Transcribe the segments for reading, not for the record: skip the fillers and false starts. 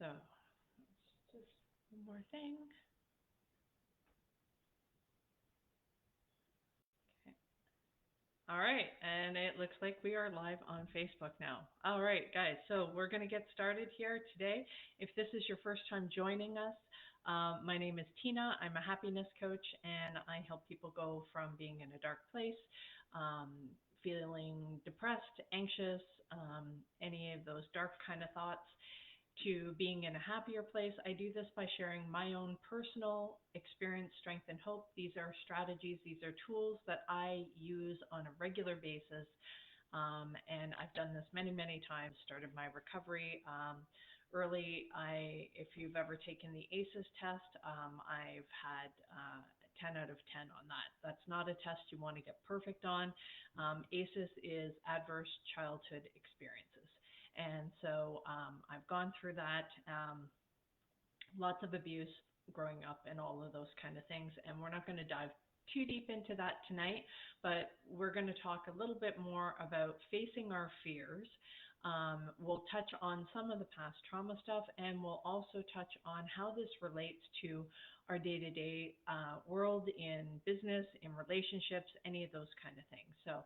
So, just one more thing. Okay. All right, and it looks like we are live on Facebook now. All right, guys, so we're going to get started here today. If this is your first time joining us, my name is Tina. I'm a happiness coach, and I help people go from being in a dark place, um, feeling depressed, anxious, any of those dark kind of thoughts, to being in a happier place. I do this by sharing my own personal experience, strength, and hope. These are strategies, these are tools that I use on a regular basis. And I've done this many, many times, started my recovery. Early, if you've ever taken the ACEs test, I've had 10 out of 10 on that. That's not a test you want to get perfect on. ACEs is adverse childhood experiences. And so I've gone through that, lots of abuse growing up and all of those kind of things. And we're not going to dive too deep into that tonight, but we're going to talk a little bit more about facing our fears. We'll touch on some of the past trauma stuff, and we'll also touch on how this relates to our day-to-day world in business, in relationships, any of those kind of things. So,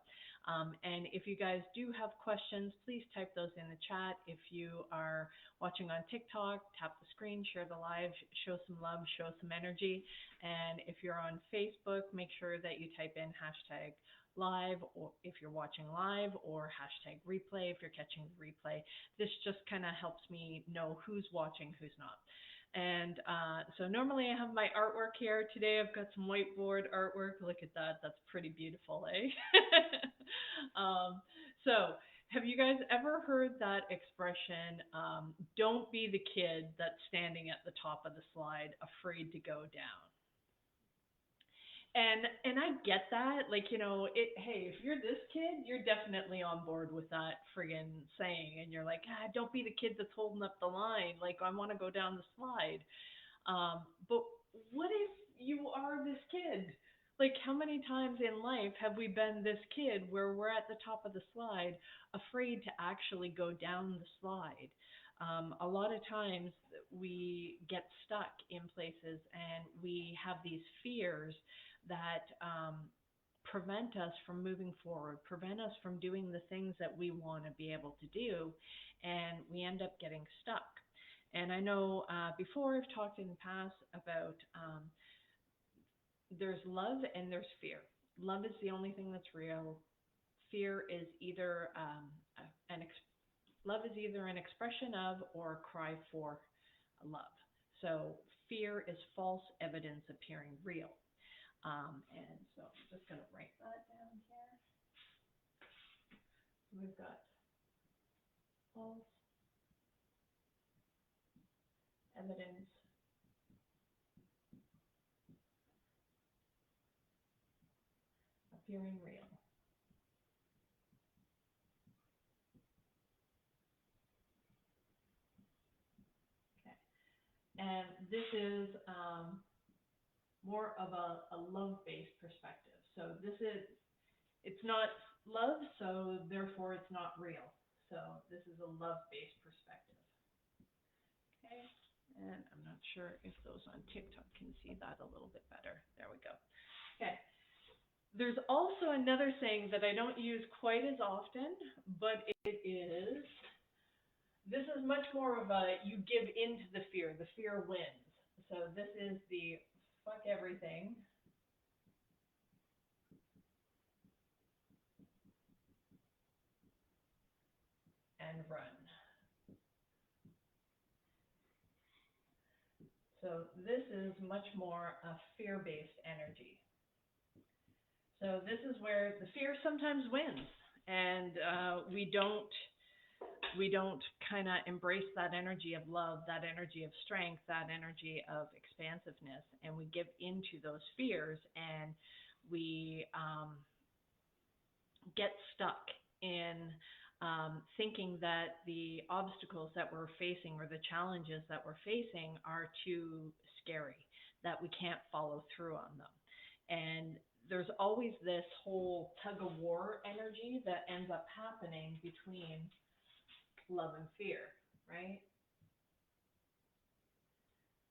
and if you guys do have questions, please type those in the chat. If you are watching on TikTok, tap the screen, share the live, show some love, show some energy. And if you're on Facebook, make sure that you type in hashtag live, or if you're watching live, or hashtag replay if you're catching the replay. This just kind of helps me know who's watching, who's not. And so normally I have my artwork here. Today I've got some whiteboard artwork. Look at that. That's pretty beautiful, eh? So have you guys ever heard that expression, don't be the kid that's standing at the top of the slide, afraid to go down? And I get that. Like, hey, if you're this kid, you're definitely on board with that friggin' saying. And you're like, don't be the kid that's holding up the line. Like, I want to go down the slide. But what if you are this kid? Like, how many times in life have we been this kid where we're at the top of the slide, afraid to actually go down the slide? A lot of times we get stuck in places and we have these fears that prevent us from moving forward, prevent us from doing the things that we want to be able to do, and we end up getting stuck. And I know before I've talked in the past about there's love and there's fear. Love is the only thing that's real. Fear is either love is either an expression of or a cry for love. So fear is false evidence appearing real. And so I'm just going to write that down here. We've got false evidence appearing real. Okay. And this is more of a love-based perspective. So it's not love, so therefore it's not real. So this is a love-based perspective. Okay. And I'm not sure if those on TikTok can see that a little bit better. There we go. Okay. There's also another saying that I don't use quite as often, but it is, this is much more of a, you give in to the fear wins. So this is the fuck everything and run. So this is much more a fear-based energy. So this is where the fear sometimes wins, and we don't kind of embrace that energy of love, that energy of strength, that energy of expansiveness, and we give into those fears, and we get stuck in thinking that the obstacles that we're facing or the challenges that we're facing are too scary, that we can't follow through on them. And there's always this whole tug of war energy that ends up happening between love and fear, right?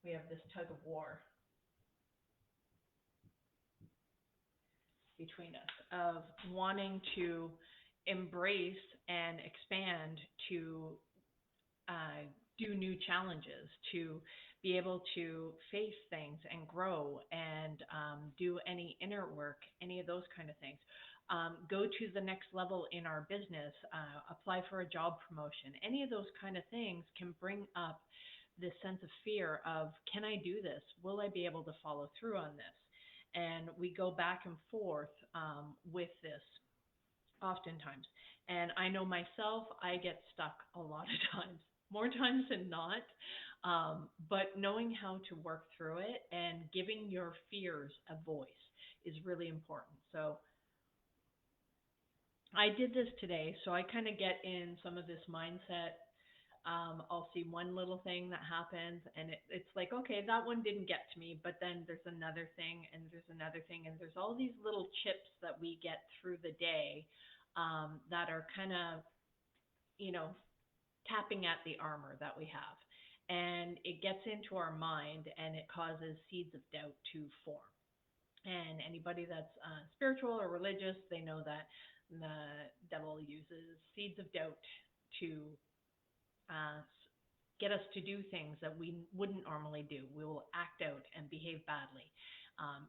we have this tug of war between us of wanting to embrace and expand to uh, do new challenges, to be able to face things and grow and do any inner work, any of those kind of things. Go to the next level in our business, apply for a job promotion. Any of those kind of things can bring up this sense of fear of, can I do this? Will I be able to follow through on this? And we go back and forth with this oftentimes. And I know myself, I get stuck a lot of times, more times than not. But knowing how to work through it and giving your fears a voice is really important. So I did this today, so I kind of get in some of this mindset. I'll see one little thing that happens, and it's like, okay, that one didn't get to me, but then there's another thing, and there's another thing, and there's all these little chips that we get through the day that are kind of, you know, tapping at the armor that we have. And it gets into our mind and it causes seeds of doubt to form. And anybody that's spiritual or religious, they know that the devil uses seeds of doubt to uh, get us to do things that we wouldn't normally do. We will act out and behave badly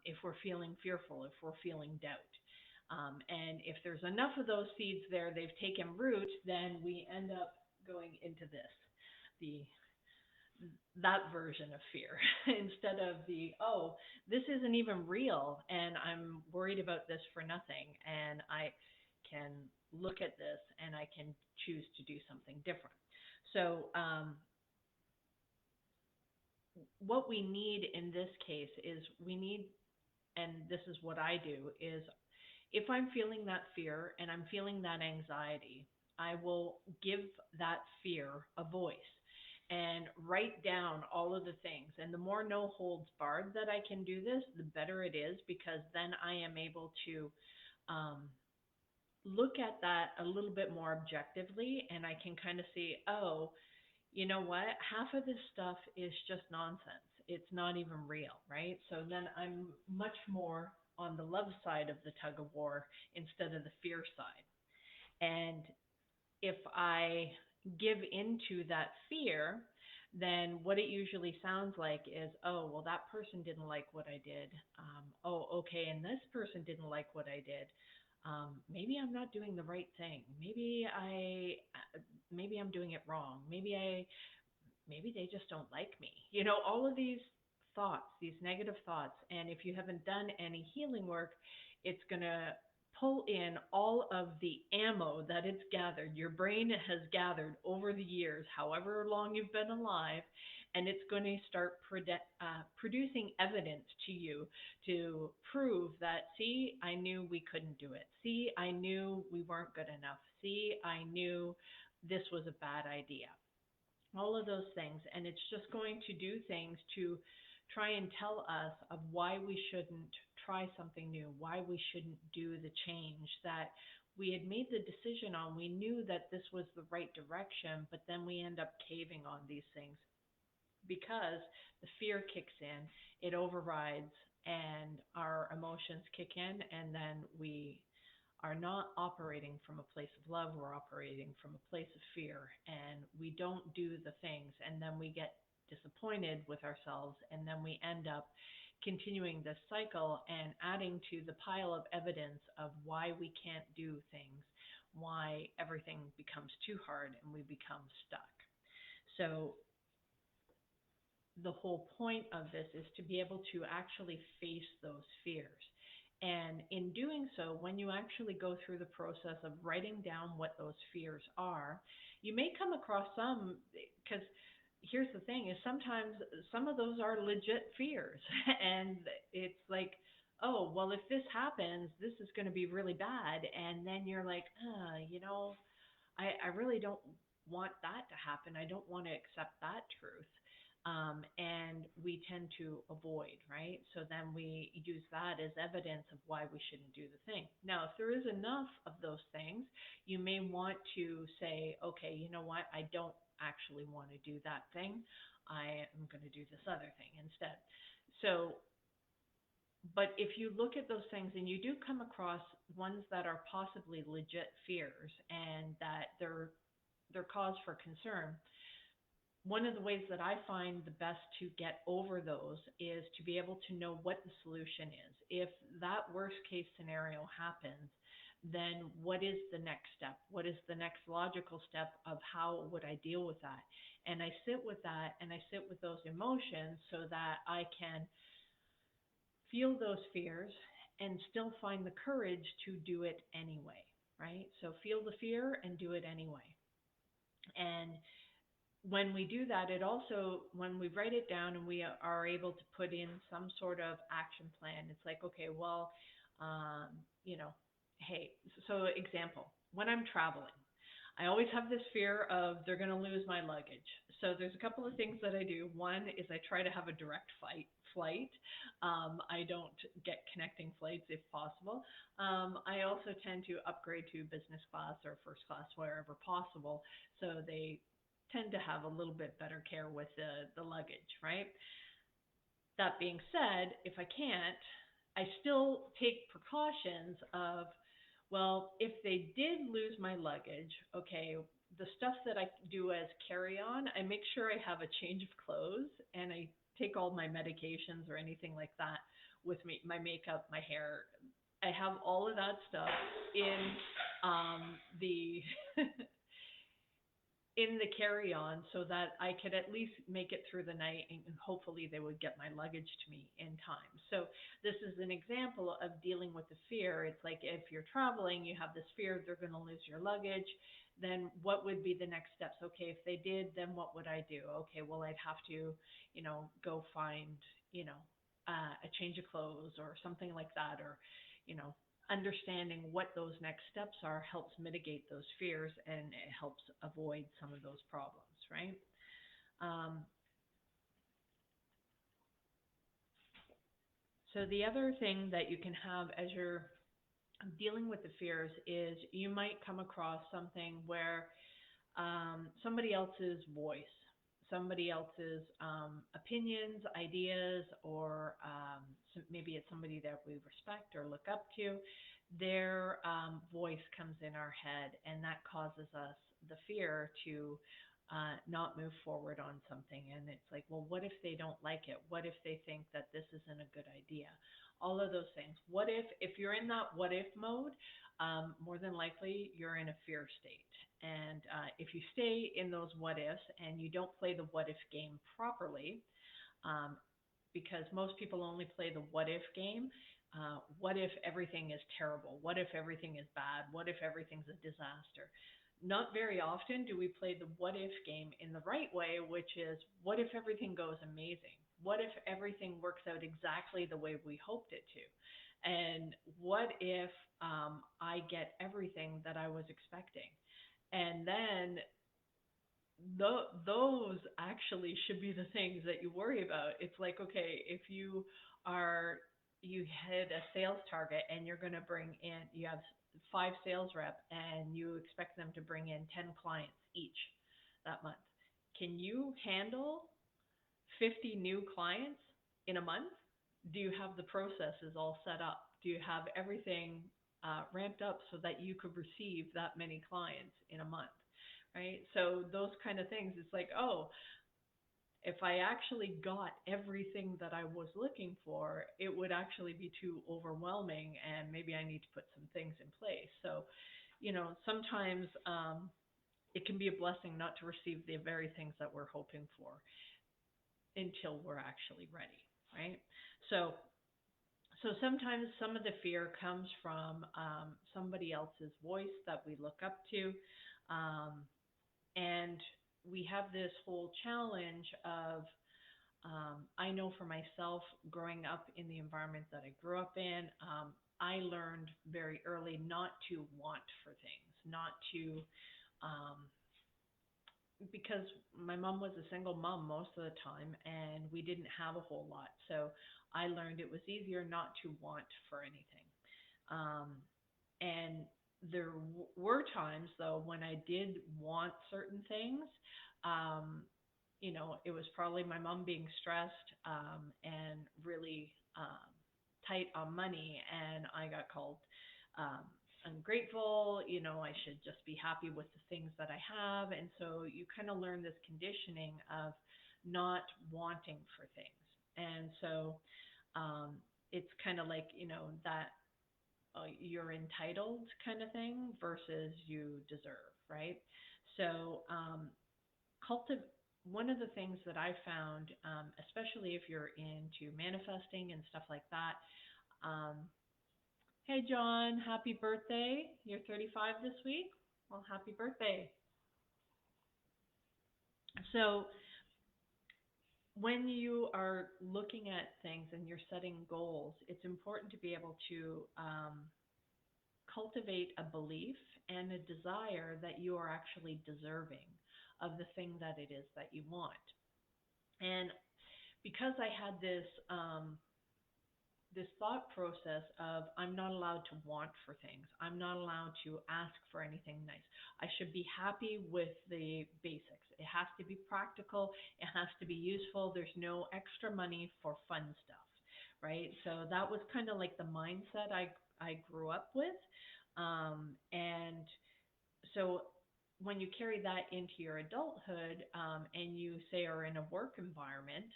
if we're feeling fearful, if we're feeling doubt. And if there's enough of those seeds there, they've taken root, then we end up going into this, the that version of fear instead of the, oh, this isn't even real and I'm worried about this for nothing, and I can look at this and I can choose to do something different. So what we need in this case is we need, and this is what I do, is if I'm feeling that fear and I'm feeling that anxiety, I will give that fear a voice and write down all of the things. And the more no holds barred that I can do this, the better it is, because then I am able to um, look at that a little bit more objectively, and I can kind of see, oh, you know what? Half of this stuff is just nonsense. It's not even real, right? So then I'm much more on the love side of the tug of war instead of the fear side. And if I give into that fear, then what it usually sounds like is, oh, well, that person didn't like what I did. Oh, okay, and this person didn't like what I did. Maybe I'm not doing the right thing. Maybe I'm doing it wrong. Maybe they just don't like me. You know, all of these thoughts, these negative thoughts. And if you haven't done any healing work, it's going to pull in all of the ammo that it's gathered, your brain has gathered over the years, however long you've been alive, and it's going to start producing evidence to you to prove that, see, I knew we couldn't do it. See, I knew we weren't good enough. See, I knew this was a bad idea, all of those things. And it's just going to do things to try and tell us of why we shouldn't try something new, why we shouldn't do the change that we had made the decision on. We knew that this was the right direction, but then we end up caving on these things because the fear kicks in, it overrides, and our emotions kick in, and then we are not operating from a place of love, we're operating from a place of fear, and we don't do the things, and then we get disappointed with ourselves, and then we end up continuing this cycle and adding to the pile of evidence of why we can't do things, why everything becomes too hard and we become stuck. So the whole point of this is to be able to actually face those fears. And in doing so, when you actually go through the process of writing down what those fears are, you may come across some, because here's the thing, is sometimes some of those are legit fears. And it's like, oh, well, if this happens, this is going to be really bad. And then you're like, I really don't want that to happen. I don't want to accept that truth. And we tend to avoid, right? So then we use that as evidence of why we shouldn't do the thing. Now, if there is enough of those things, you may want to say, okay, you know what? I don't actually want to do that thing. I am going to do this other thing instead. So, but if you look at those things and you do come across ones that are possibly legit fears and that they're cause for concern, one of the ways that I find the best to get over those is to be able to know what the solution is. If that worst case scenario happens, then what is the next step? What is the next logical step of how would I deal with that? And I sit with that and I sit with those emotions so that I can feel those fears and still find the courage to do it anyway, right? So feel the fear and do it anyway. And when we do that, it also, when we write it down and we are able to put in some sort of action plan, it's like, okay, well, um, you know, hey, so example, when I'm traveling, I always have this fear of they're going to lose my luggage. So there's a couple of things that I do. One is I try to have a direct flight. I don't get connecting flights if possible. I also tend to upgrade to business class or first class wherever possible. So they tend to have a little bit better care with the luggage, right? That being said, if I can't, I still take precautions of, well, if they did lose my luggage, okay, the stuff that I do as carry on, I make sure I have a change of clothes and I take all my medications or anything like that with me, my makeup, my hair. I have all of that stuff in the in the carry-on so that I could at least make it through the night and hopefully they would get my luggage to me in time. So this is an example of dealing with the fear. It's like if you're traveling, you have this fear they're going to lose your luggage, then what would be the next steps? Okay, if they did, then what would I do? Okay, well, I'd have to, go find, you know, a change of clothes or something like that, or, you know, understanding what those next steps are helps mitigate those fears and it helps avoid some of those problems, right? Um, so the other thing that you can have as you're dealing with the fears is you might come across something where somebody else's voice, somebody else's opinions, ideas, or maybe it's somebody that we respect or look up to. Their voice comes in our head, and that causes us the fear to not move forward on something. And it's like, well, what if they don't like it? What if they think that this isn't a good idea? All of those things. What if you're in that what if mode, more than likely you're in a fear state. And if you stay in those what ifs and you don't play the what if game properly, um, because most people only play the what if game. What if everything is terrible? What if everything is bad? What if everything's a disaster? Not very often do we play the what if game in the right way, which is what if everything goes amazing? What if everything works out exactly the way we hoped it to? And what if I get everything that I was expecting? And then those actually should be the things that you worry about. It's like, okay, if are you hit a sales target and you're going to bring in, you have 5 sales rep and you expect them to bring in 10 clients each that month. Can you handle 50 new clients in a month? Do you have the processes all set up? Do you have everything ramped up so that you could receive that many clients in a month? Right? So those kind of things, it's like, oh, if I actually got everything that I was looking for, it would actually be too overwhelming and maybe I need to put some things in place. So, sometimes it can be a blessing not to receive the very things that we're hoping for until we're actually ready, right? So, so sometimes some of the fear comes from somebody else's voice that we look up to. Um, and we have this whole challenge of, I know for myself, growing up in the environment that I grew up in, I learned very early not to want for things, not to, um, because my mom was a single mom most of the time and we didn't have a whole lot. So I learned it was easier not to want for anything. Um, and there were times though when I did want certain things. Um, it was probably my mom being stressed and really tight on money, and I got called um, ungrateful. I should just be happy with the things that I have. And so you kind of learn this conditioning of not wanting for things. And so um, it's kind of like, that you're entitled kind of thing versus you deserve, right? So cultiv- one of the things that I found, especially if you're into manifesting and stuff like that, hey John, happy birthday. You're 35 this week. Well, happy birthday. So when you are looking at things and you're setting goals, it's important to be able to cultivate a belief and a desire that you are actually deserving of the thing that it is that you want. And because I had this thought process of I'm not allowed to want for things. I'm not allowed to ask for anything nice. I should be happy with the basics. It has to be practical. It has to be useful. There's no extra money for fun stuff, right? So that was kind of like the mindset I grew up with. And so when you carry that into your adulthood and you say are in a work environment,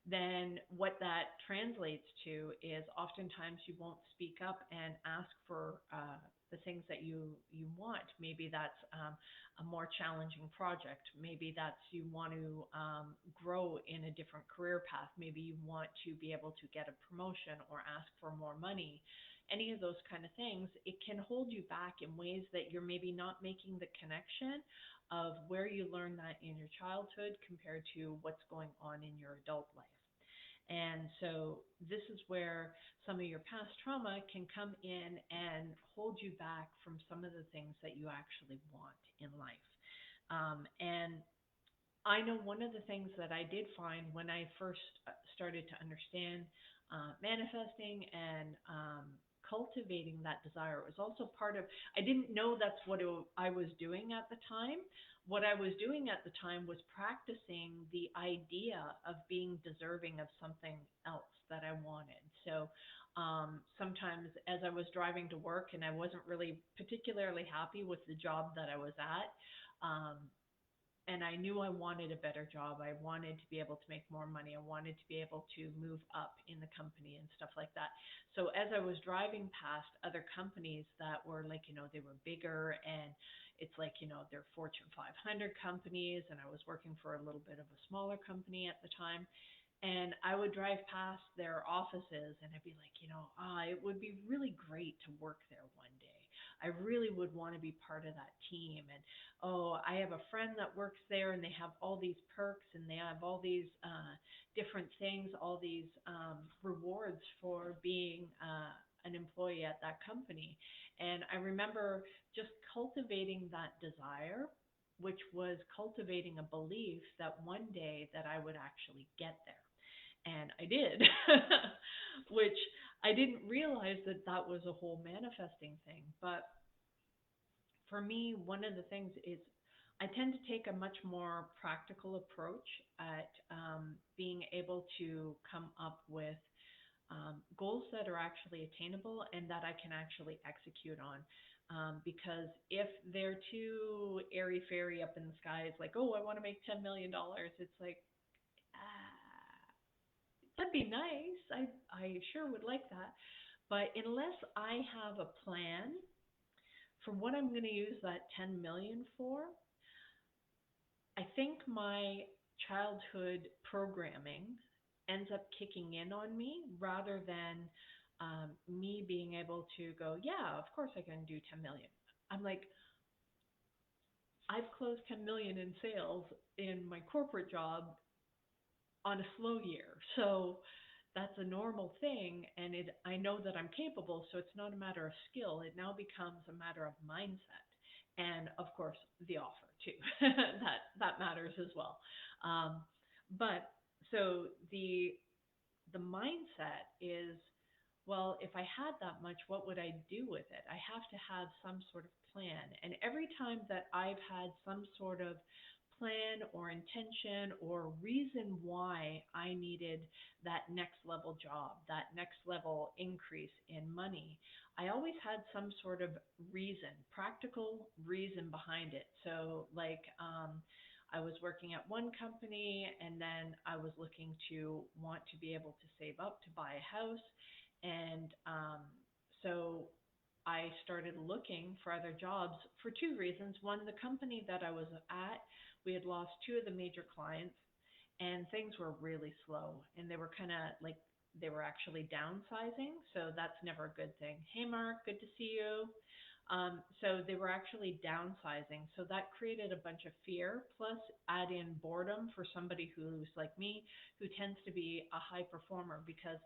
then what that translates to is oftentimes you won't speak up and ask for the things that you want. Maybe that's a more challenging project. Maybe that's you want to grow in a different career path. Maybe you want to be able to get a promotion or ask for more money. Any of those kind of things, it can hold you back in ways that you're maybe not making the connection of where you learned that in your childhood compared to what's going on in your adult life. And so this is where some of your past trauma can come in and hold you back from some of the things that you actually want in life. And I know one of the things that I did find when I first started to understand manifesting and cultivating that desire was also part of, I didn't know that's what I was doing at the time. What I was doing at the time was practicing the idea of being deserving of something else that I wanted. So sometimes as I was driving to work and I wasn't really particularly happy with the job that I was at, and I knew I wanted a better job. I wanted to be able to make more money. I wanted to be able to move up in the company and stuff like that. So as I was driving past other companies that were like, they were bigger and it's like, they're Fortune 500 companies, and I was working for a little bit of a smaller company at the time. And I would drive past their offices and I'd be like, it would be really great to work there one day. I really would want to be part of that team. And oh, I have a friend that works there and they have all these perks and they have all these different things, all these rewards for being an employee at that company. And I remember just cultivating that desire, which was cultivating a belief that one day that I would actually get there. And I did, which I didn't realize that that was a whole manifesting thing. But for me, one of the things is I tend to take a much more practical approach at being able to come up with goals that are actually attainable and that I can actually execute on. Because if they're too airy fairy up in the skies, like, oh, I want to make $10 million, it's like, that'd be nice. I sure would like that. But unless I have a plan for what I'm going to use that 10 million for, I think my childhood programming ends up kicking in on me rather than me being able to go, yeah, of course I can do 10 million. I'm like, I've closed 10 million in sales in my corporate job on a slow year. So that's a normal thing, and I know that I'm capable, so it's not a matter of skill. It now becomes a matter of mindset. And of course, the offer too. that matters as well. But so the mindset is, well, if I had that much, what would I do with it? I have to have some sort of plan. And every time that I've had some sort of plan or intention or reason why I needed that next level job, that next level increase in money. I always had some sort of reason, practical reason behind it. So, like, I was working at one company and then I was looking to want to be able to save up to buy a house. And so I started looking for other jobs for two reasons. One, the company that I was at, we had lost two of the major clients and things were really slow and they were kind of like they were actually downsizing, so that's never a good thing. Hey Mark, good to see you. So they were actually downsizing, so that created a bunch of fear, plus add in boredom for somebody who's like me, who tends to be a high performer, because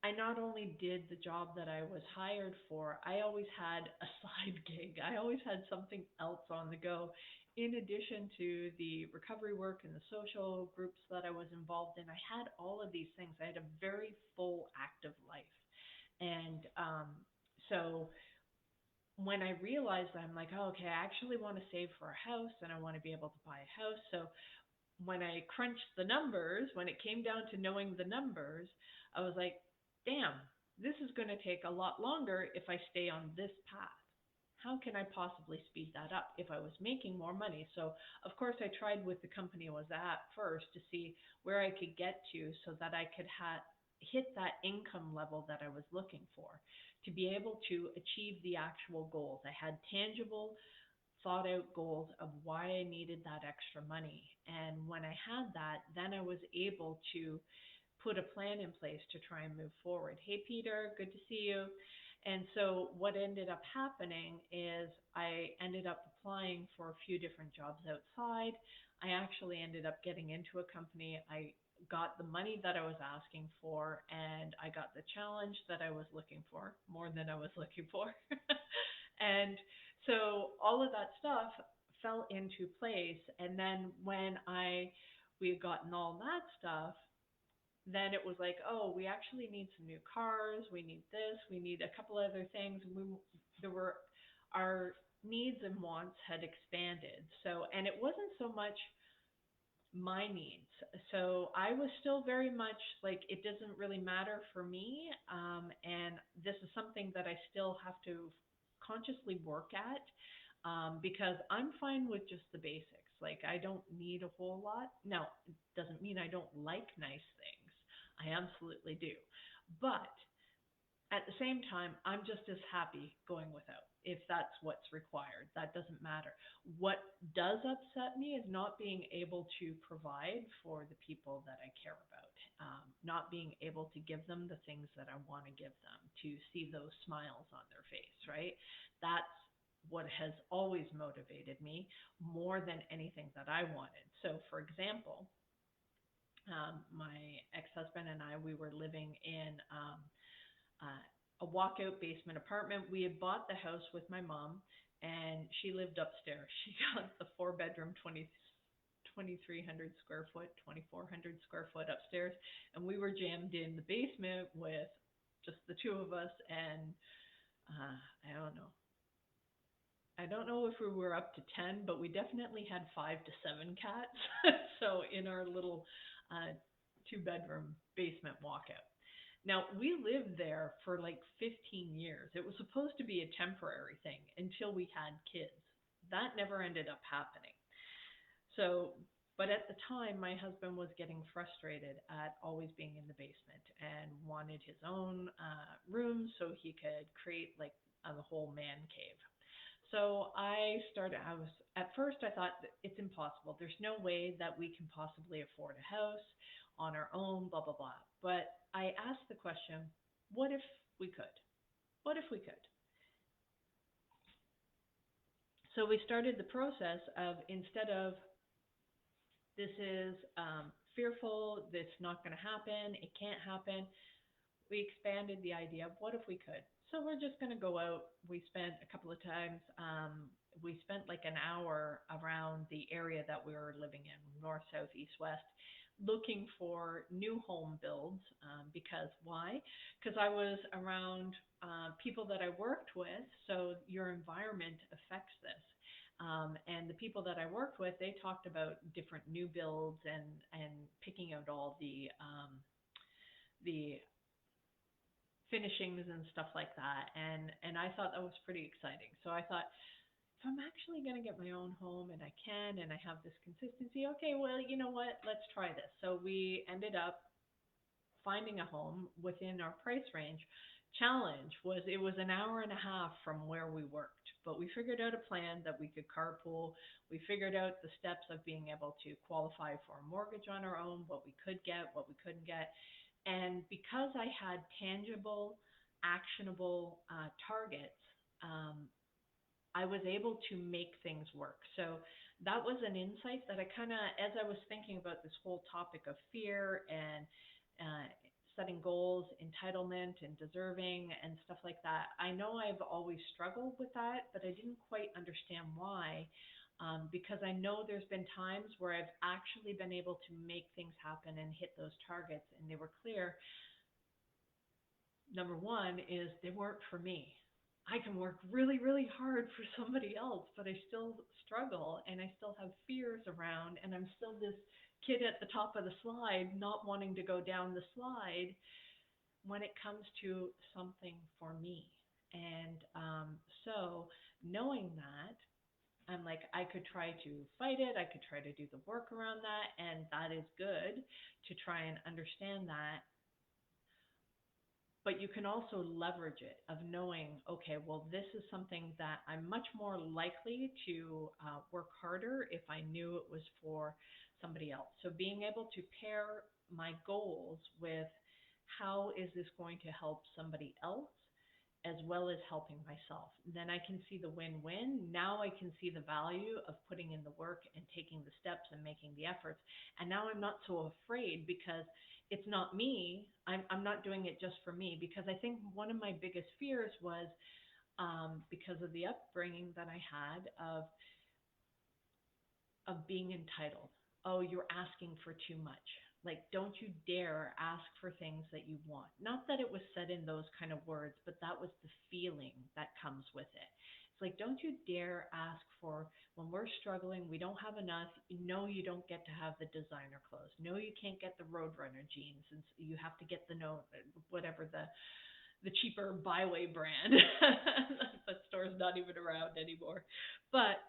I not only did the job that I was hired for, I always had a side gig. I always had something else on the go. In addition to the recovery work and the social groups that I was involved in, I had all of these things. I had a very full, active life. And so when I realized that, I'm like, oh, okay, I actually want to save for a house and I want to be able to buy a house. So when I crunched the numbers, when it came down to knowing the numbers, I was like, damn, this is going to take a lot longer if I stay on this path. How can I possibly speed that up if I was making more money? So, of course, I tried with the company I was at first to see where I could get to so that I could hit that income level that I was looking for to be able to achieve the actual goals. I had tangible thought out goals of why I needed that extra money. And when I had that, then I was able to put a plan in place to try and move forward. Hey, Peter, good to see you. And so what ended up happening is I ended up applying for a few different jobs outside. I actually ended up getting into a company. I got the money that I was asking for, and I got the challenge that I was looking for, more than I was looking for. And so all of that stuff fell into place. And then when we had gotten all that stuff, then it was like, oh, we actually need some new cars. We need this. We need a couple other things. There were our needs and wants had expanded. So, and it wasn't so much my needs. So I was still very much like, it doesn't really matter for me. And this is something that I still have to consciously work at, because I'm fine with just the basics. Like, I don't need a whole lot. Now, it doesn't mean I don't like nice things. I absolutely do. But at the same time, I'm just as happy going without if that's what's required. That doesn't matter. What does upset me is not being able to provide for the people that I care about, not being able to give them the things that I want to give them, to see those smiles on their face, right? That's what has always motivated me more than anything that I wanted. So, for example, my ex-husband and I, we were living in a walkout basement apartment. We had bought the house with my mom, and she lived upstairs. She got the four-bedroom, 2,300 square foot, 2,400 square foot upstairs, and we were jammed in the basement with just the two of us. And I don't know. I don't know if we were up to 10, but we definitely had 5 to 7 cats. So in our little uh, two-bedroom basement walkout. Now, we lived there for like 15 years. It was supposed to be a temporary thing until we had kids. That never ended up happening. So, but at the time, my husband was getting frustrated at always being in the basement and wanted his own room so he could create like a whole man cave. So I was, at first I thought that it's impossible. There's no way that we can possibly afford a house on our own, blah, blah, blah. But I asked the question, what if we could? What if we could? So we started the process of, instead of this is fearful, this is not going to happen, it can't happen, we expanded the idea of what if we could. So we're just going to go out. We spent a couple of times, we spent like an hour around the area that we were living in, north, south, east, west, looking for new home builds. Because why? Because I was around people that I worked with, so your environment affects this. And the people that I worked with, they talked about different new builds and picking out all the finishings and stuff like that. And I thought that was pretty exciting. So I thought, if I'm actually going to get my own home and I can and I have this consistency, okay, well, you know what? Let's try this. So we ended up finding a home within our price range. Challenge was it was an hour and a half from where we worked, but we figured out a plan that we could carpool. We figured out the steps of being able to qualify for a mortgage on our own, what we could get, what we couldn't get. And because I had tangible, actionable targets, um, I was able to make things work. So that was an insight that I kind of, as I was thinking about this whole topic of fear and setting goals, entitlement, and deserving, and stuff like that, I know I've always struggled with that, but I didn't quite understand why. Because I know there's been times where I've actually been able to make things happen and hit those targets, and they were clear. Number one is they weren't for me. I can work really, really hard for somebody else, but I still struggle and I still have fears around, and I'm still this kid at the top of the slide not wanting to go down the slide when it comes to something for me. And so knowing that, I'm like, I could try to fight it, I could try to do the work around that, and that is good to try and understand that, but you can also leverage it of knowing, okay, well, this is something that I'm much more likely to work harder if I knew it was for somebody else. So being able to pair my goals with how is this going to help somebody else as well as helping myself. Then I can see the win-win. Now I can see the value of putting in the work and taking the steps and making the efforts. And now I'm not so afraid because it's not me. I'm not doing it just for me, because I think one of my biggest fears was because of the upbringing that I had of being entitled. Oh, you're asking for too much. Like, don't you dare ask for things that you want. Not that it was said in those kind of words, but that was the feeling that comes with it. It's like, don't you dare ask for, when we're struggling, we don't have enough. No, you don't get to have the designer clothes. No, you can't get the Roadrunner jeans. And you have to get the no, whatever the cheaper Byway brand. That store's not even around anymore. But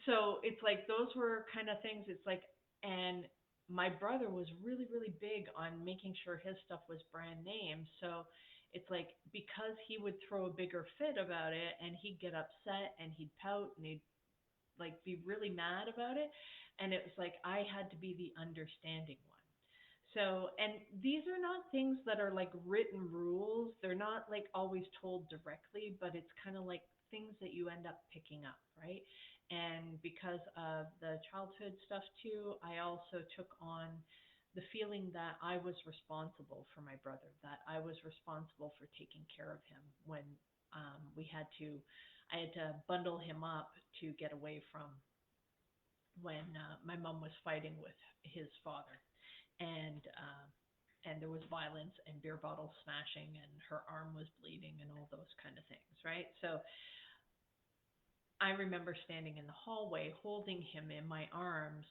so it's like those were kind of things. It's like, and my brother was really, really big on making sure his stuff was brand name. So it's like, because he would throw a bigger fit about it and he'd get upset and he'd pout and he'd like be really mad about it. And it was like I had to be the understanding one. So, and these are not things that are like written rules. They're not like always told directly, but it's kind of like things that you end up picking up, right? And because of the childhood stuff too, I also took on the feeling that I was responsible for my brother, that I was responsible for taking care of him when we had to, I had to bundle him up to get away from when my mom was fighting with his father, and there was violence and beer bottle smashing and her arm was bleeding and all those kind of things, right? So I remember standing in the hallway holding him in my arms,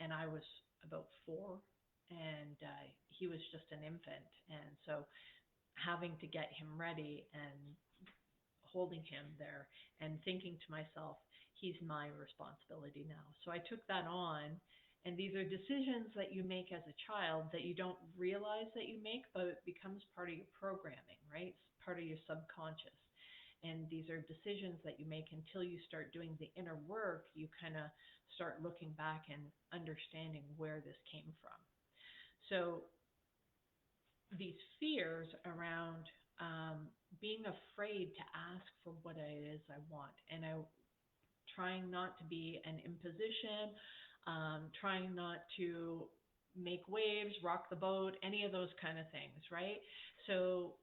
and I was about 4, and he was just an infant, and so having to get him ready and holding him there and thinking to myself, he's my responsibility now. So I took that on. And these are decisions that you make as a child that you don't realize that you make, but it becomes part of your programming, right? It's part of your subconscious. And these are decisions that you make until you start doing the inner work. You kind of start looking back and understanding where this came from. So these fears around being afraid to ask for what it is I want, and I trying not to be an imposition, trying not to make waves, rock the boat, any of those kind of things, right? So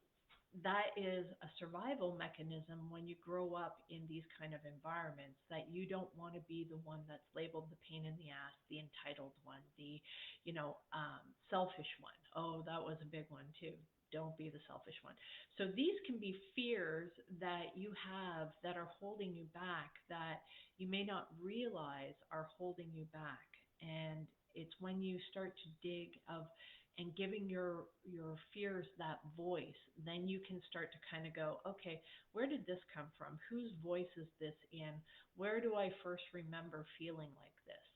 that is a survival mechanism when you grow up in these kind of environments, that you don't want to be the one that's labeled the pain in the ass, the entitled one, the, selfish one. Oh, that was a big one too. Don't be the selfish one. So these can be fears that you have that are holding you back, that you may not realize are holding you back. And it's when you start to dig of and giving your fears that voice, then you can start to kind of go, okay, where did this come from? Whose voice is this in? Where do I first remember feeling like this?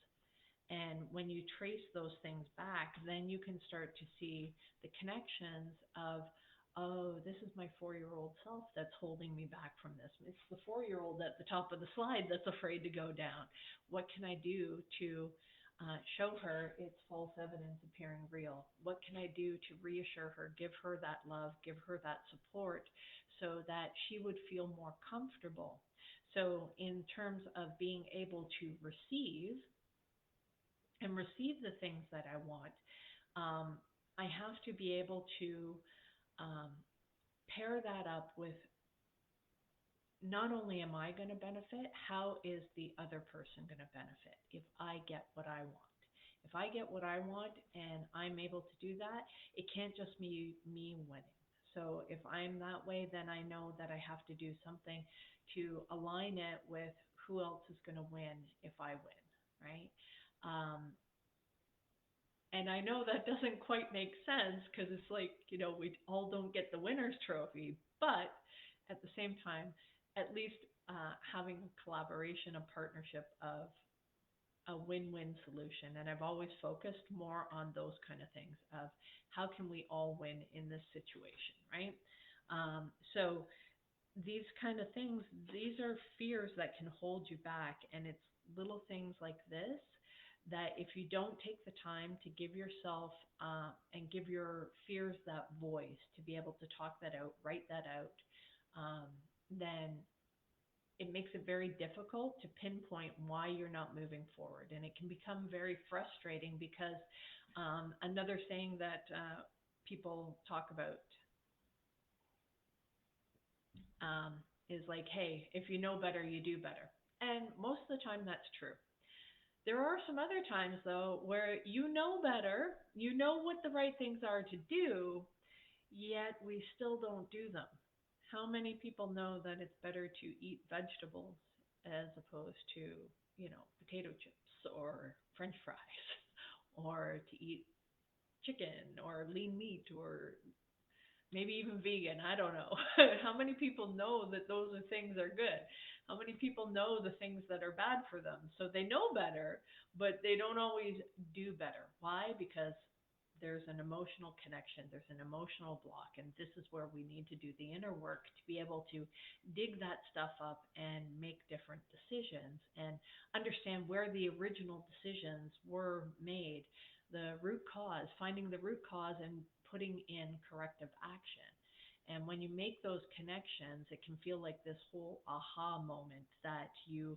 And when you trace those things back, then you can start to see the connections of, oh, this is my 4-year-old self that's holding me back from this. It's the 4-year-old at the top of the slide that's afraid to go down. What can I do to show her it's false evidence appearing real? What can I do to reassure her, give her that love, give her that support so that she would feel more comfortable? So, in terms of being able to receive and receive the things that I want, um, I have to be able to um, pair that up with, not only am I going to benefit, how is the other person going to benefit if I get what I want? If I get what I want and I'm able to do that, it can't just be me winning. So if I'm that way, then I know that I have to do something to align it with who else is going to win if I win, right? Um, and I know that doesn't quite make sense because it's like, we all don't get the winner's trophy, but at the same time, at least having a collaboration, a partnership of a win-win solution. And I've always focused more on those kind of things of how can we all win in this situation, right? So these kind of things, these are fears that can hold you back. And it's little things like this that if you don't take the time to give yourself and give your fears that voice, to be able to talk that out, write that out, um, then it makes it very difficult to pinpoint why you're not moving forward. And it can become very frustrating because another saying that people talk about um, is like, hey, if you know better, you do better. And most of the time, that's true. There are some other times, though, where you know better, you know what the right things are to do, yet we still don't do them. How many people know that it's better to eat vegetables as opposed to, potato chips or French fries, or to eat chicken or lean meat or maybe even vegan? I don't know. How many people know that those are things are good? How many people know the things that are bad for them? So they know better, but they don't always do better. Why? Because there's an emotional connection, there's an emotional block, and this is where we need to do the inner work to be able to dig that stuff up and make different decisions and understand where the original decisions were made, the root cause, finding the root cause and putting in corrective action. And when you make those connections, it can feel like this whole aha moment that you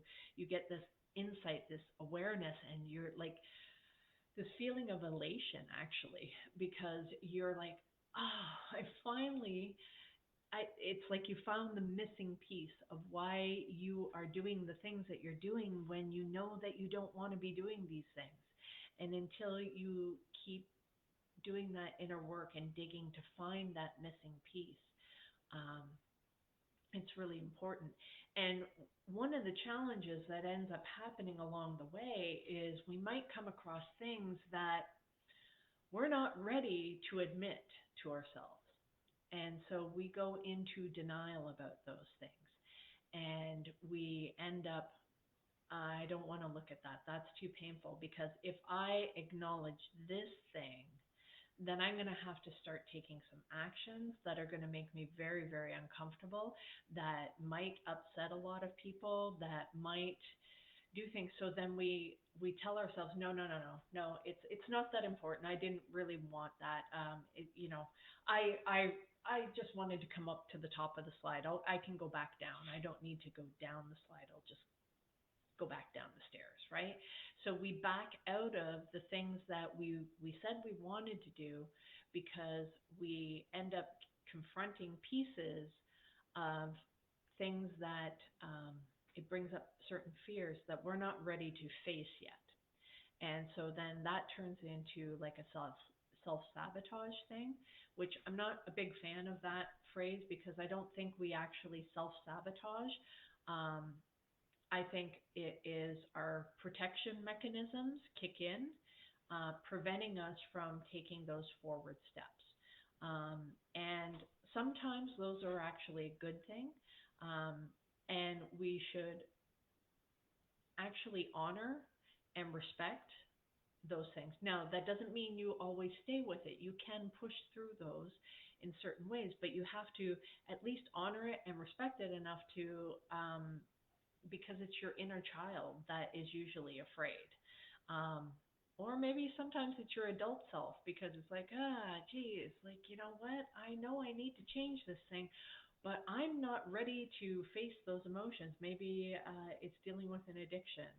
get this insight, this awareness, and you're like this feeling of elation actually, because you're like, oh, it's like you found the missing piece of why you are doing the things that you're doing when you know that you don't want to be doing these things. And until you keep doing that inner work and digging to find that missing piece, um, it's really important. And one of the challenges that ends up happening along the way is we might come across things that we're not ready to admit to ourselves. And so we go into denial about those things. And we end up, I don't want to look at that. That's too painful, because if I acknowledge this thing, then I'm going to have to start taking some actions that are going to make me very, very uncomfortable, that might upset a lot of people, that might do things. So then we tell ourselves, no, no, no, no, no, it's not that important. I didn't really want that. I just wanted to come up to the top of the slide. I can go back down. I don't need to go down the slide. I'll just go back down the stairs, right? So we back out of the things that we said we wanted to do, because we end up confronting pieces of things that it brings up certain fears that we're not ready to face yet. And so then that turns into like a self sabotage thing, which I'm not a big fan of that phrase because I don't think we actually self sabotage. Um, I think it is our protection mechanisms kick in, preventing us from taking those forward steps. And sometimes those are actually a good thing. Um, and we should actually honor and respect those things. Now, that doesn't mean you always stay with it. You can push through those in certain ways, but you have to at least honor it and respect it enough to, because it's your inner child that is usually afraid. Um, or maybe sometimes it's your adult self because it's like, geez, like, you know what? I know I need to change this thing, but I'm not ready to face those emotions. Maybe it's dealing with an addiction,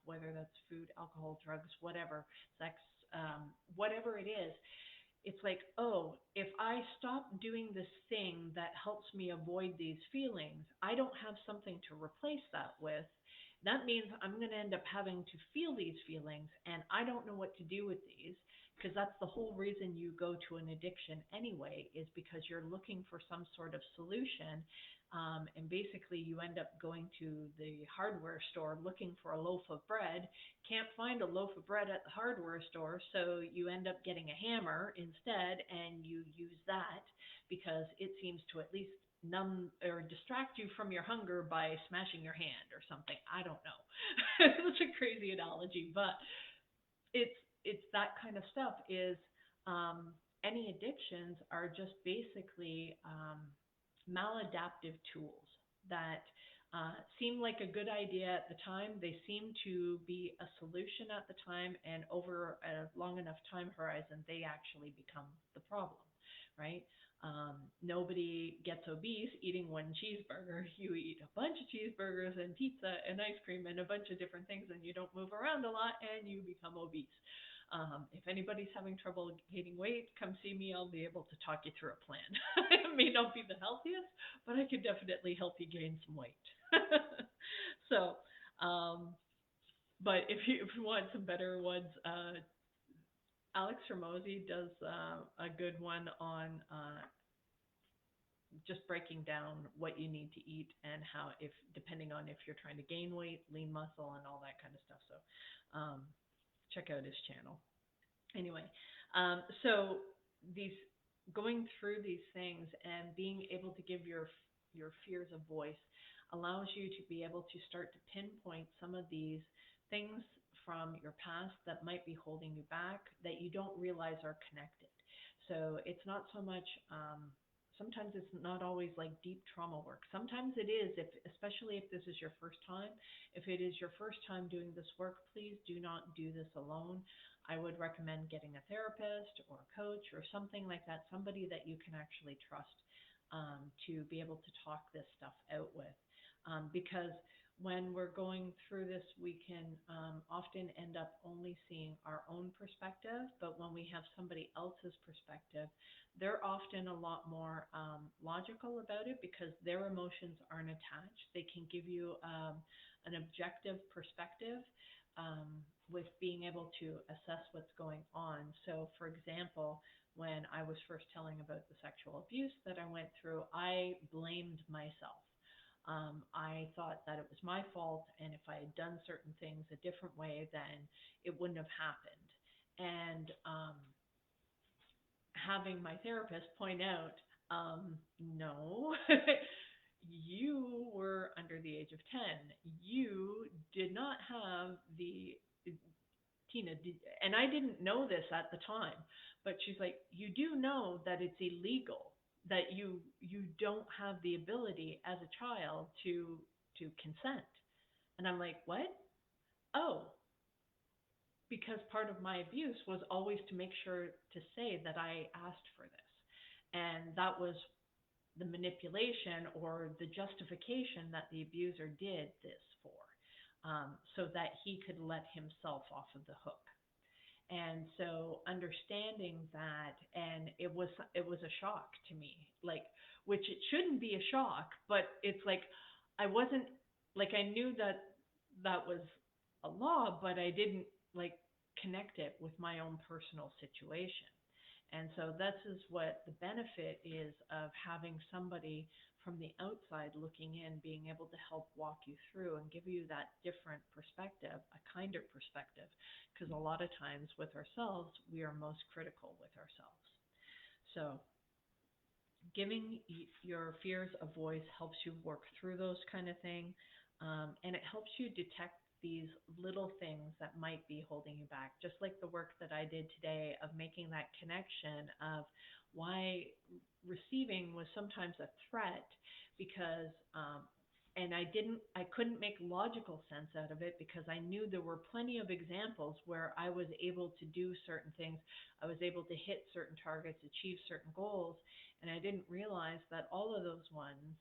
whether that's food, alcohol, drugs, whatever, sex, whatever it is. It's like, oh, if I stop doing this thing that helps me avoid these feelings, I don't have something to replace that with. That means I'm going to end up having to feel these feelings, and I don't know what to do with these because that's the whole reason you go to an addiction anyway, is because you're looking for some sort of solution. And basically, you end up going to the hardware store looking for a loaf of bread, can't find a loaf of bread at the hardware store, so you end up getting a hammer instead, and you use that because it seems to at least numb or distract you from your hunger by smashing your hand or something. I don't know. It's a crazy analogy, but it's it's that kind of stuff. Is any addictions are just basically maladaptive tools that seem like a good idea at the time. They seem to be a solution at the time, and over a long enough time horizon, they actually become the problem, right? Nobody gets obese eating one cheeseburger. You eat a bunch of cheeseburgers and pizza and ice cream and a bunch of different things, and you don't move around a lot, and you become obese. If anybody's having trouble gaining weight, come see me. I'll be able to talk you through a plan. It may not be the healthiest, but I could definitely help you gain some weight. So, um, but if you want some better ones, Alex Ramosi does a good one on just breaking down what you need to eat and how, if depending on if you're trying to gain weight, lean muscle, and all that kind of stuff. So, check out his channel. Anyway, so these going through these things and being able to give your fears a voice allows you to be able to start to pinpoint some of these things from your past that might be holding you back that you don't realize are connected. So it's not so much. Sometimes it's not always like deep trauma work. Sometimes it is, if especially if this is your first time. If it is your first time doing this work, please do not do this alone. I would recommend getting a therapist or a coach or something like that, somebody that you can actually trust, to be able to talk this stuff out with. Because when we're going through this, we can often end up only seeing our own perspective, but when we have somebody else's perspective, they're often a lot more logical about it because their emotions aren't attached. They can give you an objective perspective, with being able to assess what's going on. So, for example, when I was first telling about the sexual abuse that I went through, I blamed myself. I thought that it was my fault, and if I had done certain things a different way, then it wouldn't have happened. And having my therapist point out, no, you were under the age of 10. You did not have the Tina, and I didn't know this at the time, but she's like, you do know that it's illegal, that you don't have the ability as a child to consent. And I'm like, what? Oh, because part of my abuse was always to make sure to say that I asked for this. And that was the manipulation or the justification that the abuser did this for, so that he could let himself off of the hook. And so understanding that, and it was a shock to me, like, which it shouldn't be a shock, but it's like I wasn't, like, I knew that that was a law, but I didn't like connect it with my own personal situation. And so this is what the benefit is of having somebody from the outside looking in, being able to help walk you through and give you that different perspective, a kinder perspective. Because a lot of times with ourselves, we are most critical with ourselves. So giving your fears a voice helps you work through those kind of things, and it helps you detect these little things that might be holding you back. Just like the work that I did today of making that connection of why receiving was sometimes a threat, because and I couldn't make logical sense out of it, because I knew there were plenty of examples where I was able to do certain things. I was able to hit certain targets, achieve certain goals, and I didn't realize that all of those ones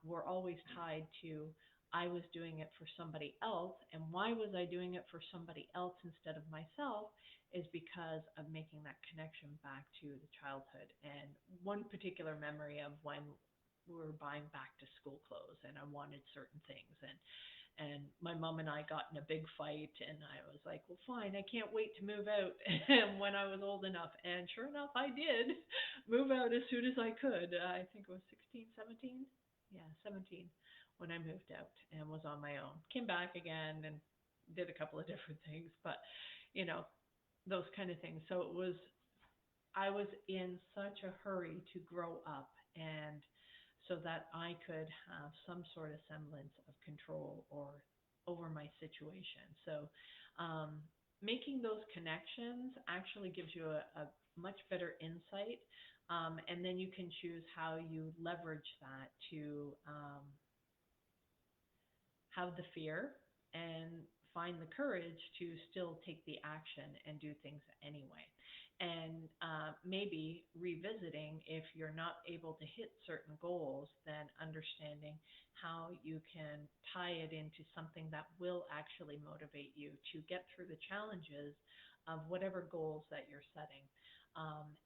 were always tied to I was doing it for somebody else. And why was I doing it for somebody else instead of myself? Is because of making that connection back to the childhood. And one particular memory of when we were buying back to school clothes and I wanted certain things, and my mom and I got in a big fight, and I was like, well, fine, I can't wait to move out when I was old enough. And sure enough, I did move out as soon as I could. I think it was 16, 17. Yeah, 17 when I moved out and was on my own. Came back again and did a couple of different things, but you know, those kind of things. So it was, I was in such a hurry to grow up, and so that I could have some sort of semblance of control or over my situation. So making those connections actually gives you a much better insight, and then you can choose how you leverage that to have the fear and find the courage to still take the action and do things anyway. And maybe revisiting, if you're not able to hit certain goals, then understanding how you can tie it into something that will actually motivate you to get through the challenges of whatever goals that you're setting.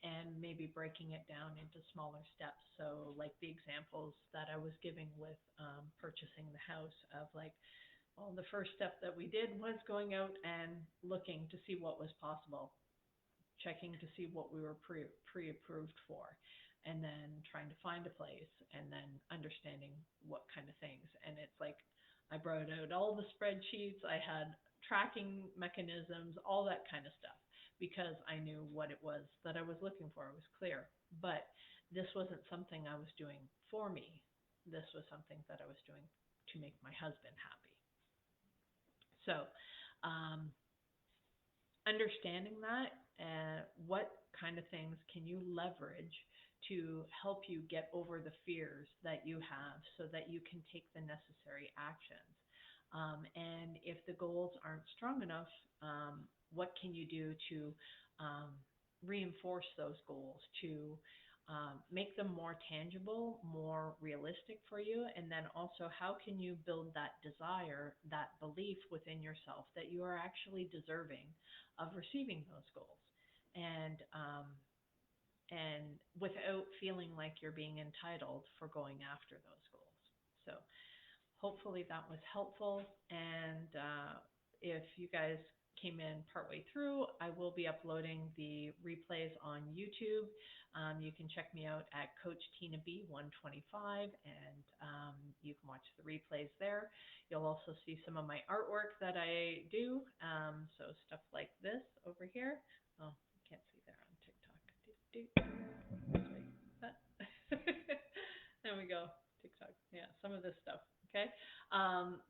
And maybe breaking it down into smaller steps. So, like the examples that I was giving with purchasing the house, of like, well, the first step that we did was going out and looking to see what was possible, checking to see what we were pre-approved for, and then trying to find a place, and then understanding what kind of things. And it's like I brought out all the spreadsheets, I had tracking mechanisms, all that kind of stuff, because I knew what it was that I was looking for. It was clear. But this wasn't something I was doing for me. This was something that I was doing to make my husband happy. So, um, understanding that, what kind of things can you leverage to help you get over the fears that you have, so that you can take the necessary actions. And if the goals aren't strong enough, what can you do to um, reinforce those goals, to make them more tangible, more realistic for you? And then also, how can you build that desire, that belief within yourself that you are actually deserving of receiving those goals? And without feeling like you're being entitled for going after those goals. So hopefully that was helpful. And if you guys came in partway through, I will be uploading the replays on YouTube. You can check me out at Coach Tina B 125, and you can watch the replays there. You'll also see some of my artwork that I do. So stuff like this over here. Oh, you can't see there on TikTok. There we go. TikTok. Yeah, some of this stuff. Okay,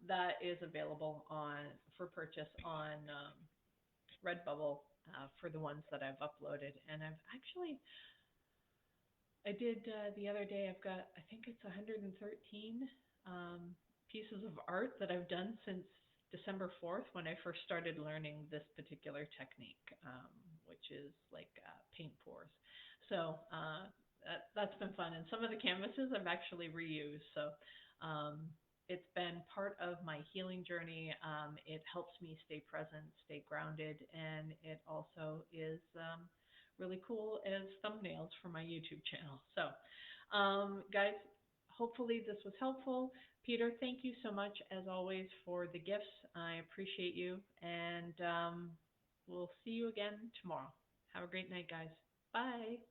that is available on for purchase on Redbubble, for the ones that I've uploaded. And I've actually, I did the other day. I've got, I think it's 113 pieces of art that I've done since December 4th, when I first started learning this particular technique, which is like paint pours. So that's been fun. And some of the canvases I've actually reused. So it's been part of my healing journey. It helps me stay present, stay grounded, and it also is really cool as thumbnails for my YouTube channel. So, guys, hopefully this was helpful. Peter, thank you so much as always for the gifts. I appreciate you, and we'll see you again tomorrow. Have a great night, guys. Bye.